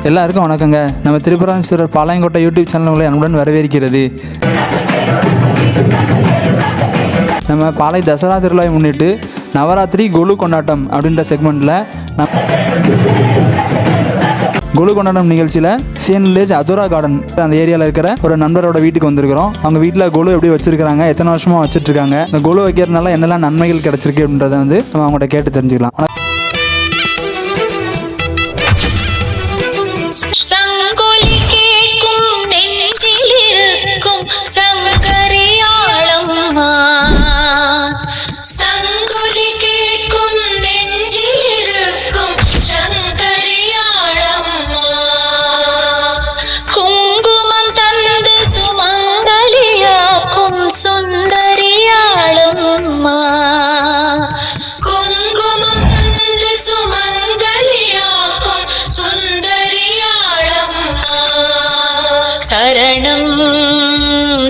எல்லாருக்கும் வணக்கங்க. நம்ம திரிபுராதீஸ்வரர் பாளையங்கோட்டை யூடியூப் சேனல் உங்களை அன்புடன் வரவேற்கிறது. நம்ம பாளை தசரா திருவிழாவை முன்னிட்டு நவராத்திரி கொலு கொண்டாட்டம் அப்படின்ற செக்மெண்ட்டில் கொலு கொண்டாட்டம் நிகழ்ச்சியில் சிஎன் வில்லேஜ் அதுரா கார்டன் அந்த ஏரியாவில் இருக்கிற ஒரு நண்பரோட வீட்டுக்கு வந்திருக்கிறோம். அவங்க வீட்டில் கொலு எப்படி வச்சுருக்காங்க, எத்தனை வருஷமாக வச்சுட்ருக்காங்க, இந்த கொலு வைக்கிறதுனால என்னெல்லாம் நன்மைகள் கிடச்சிருக்கு அப்படின்றத வந்து நம்ம அவங்கள்ட்ட கேட்டு தெரிஞ்சுக்கலாம்.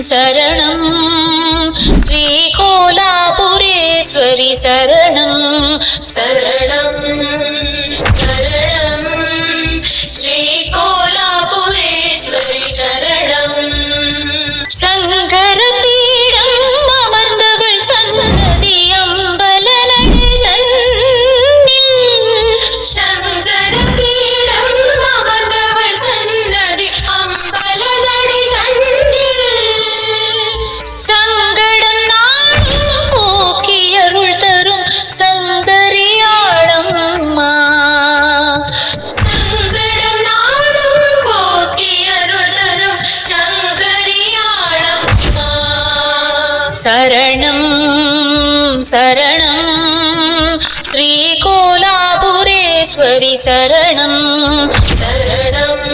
சரணம் ஸ்ரீ கோலாபுரேஸ்வரி சரணம் சரணம் சரணம் ஸ்ரீ கோலாபுரேஸ்வரி சரணம். சங்கர பீடம் அமர்ந்தவள் சன்னதி அம்பல சங்கர பீடம் அமர்ந்தவள் சன்னதி அம்பல சரணம் சரணம் ஸ்ரீ கோலாபுரேஸ்வரி சரணம் சரணம்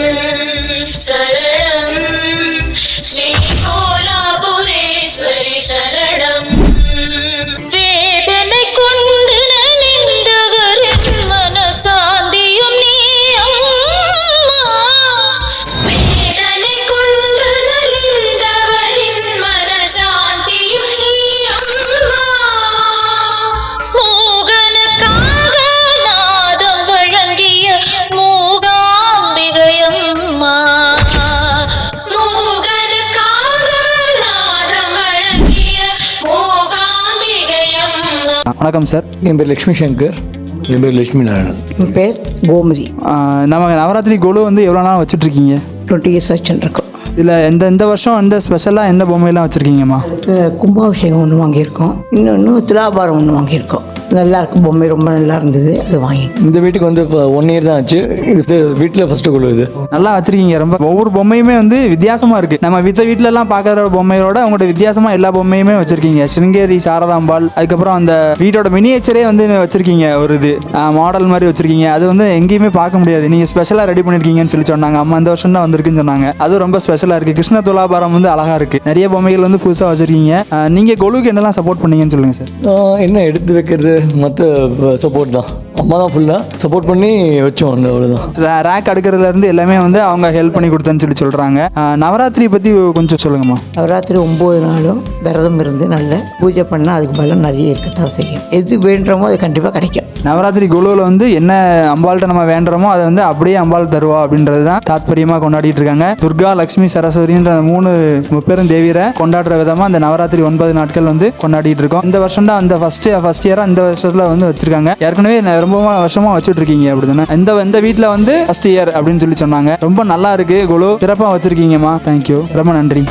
சரணம் ஸ்ரீ கோலாபுரேஸ்வரி சரணம். வேதனை கொண்டு நலிந்தவரின் மனசாந்தியும் நீ அம்மா, வேதனை கொண்டு நலிந்தவரின் மனசாந்தியும் நீ அம்மா, மோகனுக்காக நாதம் வழங்கிய மூகாம்பிகையம்மா, மோகனுக்காக நாதம் வழங்கிய மூகாம்பிகையம்மா. வணக்கம் சார். என் பேர் லக்ஷ்மி சங்கர். என் பேர் லட்சுமி நாராயணன். என் பேர் கோமதி. நம்ம நவராத்திரி கொலு வந்து எவ்வளோ நாள் வச்சுட்ருக்கீங்க? 20 years ஆச்சுருக்கோம். இதில் இந்த வருஷம் எந்த ஸ்பெஷலாக எந்த பொம்மையெல்லாம் வச்சுருக்கீங்கம்மா? கும்பாபிஷேகம் ஒன்று வாங்கியிருக்கோம், இன்னொன்று துலாபாரம் ஒன்று வாங்கியிருக்கோம். நல்லா இருக்கும், பொம்மை ரொம்ப நல்லா இருந்தது, அது வாங்கிட்டோம். இந்த வீட்டுக்கு வந்து இப்போ 1 year தான் ஆச்சு. இது வீட்டில் ஃபஸ்ட்டு கொள்ளு. இது நல்லா வச்சுருக்கீங்க. ரொம்ப ஒவ்வொரு பொம்மையுமே வந்து வித்தியாசமாக இருக்குது. நம்ம வீட்டிலலாம் பார்க்குற பொம்மையோட அவங்களோட வித்தியாசமாக எல்லா பொம்மையுமே வச்சுருக்கீங்க. சிருங்கேரி சாரதாம்பாள், அதுக்கப்புறம் அந்த வீட்டோட மினியேச்சரே வந்து வச்சுருக்கீங்க. ஒரு இது மாடல் மாதிரி வச்சுருக்கீங்க. அது வந்து எங்கேயுமே பார்க்க முடியாது. நீங்கள் ஸ்பெஷலாக ரெடி பண்ணியிருக்கீங்கன்னு சொல்லி சொன்னாங்க. அம்மா இந்த வருஷம் தான் வந்திருக்குன்னு சொன்னாங்க. அது ரொம்ப ஸ்பெஷலாக இருக்குது. கிருஷ்ண துலாபாரம் வந்து அழகாக இருக்குது. நிறைய பொம்மைகள் வந்து புதுசாக வச்சுருக்கீங்க. நீங்கள் கொலுக்கு என்னெல்லாம் சப்போர்ட் பண்ணீங்கன்னு சொல்லுங்கள் சார். என்ன எடுத்து வைக்கிறது, மற்ற சப்போர்ட் தான். அம்மா தான் ஃபுல்லாக சப்போர்ட் பண்ணி வச்சோம். அவ்வளோதான். ரேக் அடுக்கிறதுலேருந்து எல்லாமே வந்து அவங்க ஹெல்ப் பண்ணி கொடுத்தேன்னு சொல்கிறாங்க. நவராத்திரி பற்றி கொஞ்சம் சொல்லுங்கம்மா. நவராத்திரி 9 நாளும் விரதம் இருந்து நல்ல பூஜை பண்ணால் அதுக்கு பலம் நிறைய இருக்கத்தான் செய்யும். எது வேண்டுறோமோ அது கண்டிப்பாக கிடைக்கும். நவராத்திரி கொலுவில் வந்து என்ன அம்பாள்கிட்ட நம்ம வேண்டுறோமோ அதை வந்து அப்படியே அம்பாள் தருவா அப்படின்றது தான் தாத்பரியமாக கொண்டாடிட்டு இருக்காங்க. துர்கா, லக்ஷ்மி, சரஸ்வதின்ற 3 முப்பெரும் தேவியரை கொண்டாடுற விதமாக அந்த நவராத்திரி 9 நாட்கள் வந்து கொண்டாடிட்டு இருக்கோம். இந்த வருஷம் தான் அந்த ஃபர்ஸ்ட் இயராக இந்த வருஷத்தில் வந்து வச்சிருக்காங்க. ஏற்கனவே ரொம்ப வருஷமாக வச்சுட்டு இருக்கீங்க அப்படிதானே? இந்த வீட்டில் வந்து ஃபர்ஸ்ட் இயர் அப்படின்னு சொல்லி சொன்னாங்க. ரொம்ப நல்லா இருக்கு கொலு, சிறப்பாக வச்சிருக்கீங்கம்மா. தேங்க்யூ, ரொம்ப நன்றி.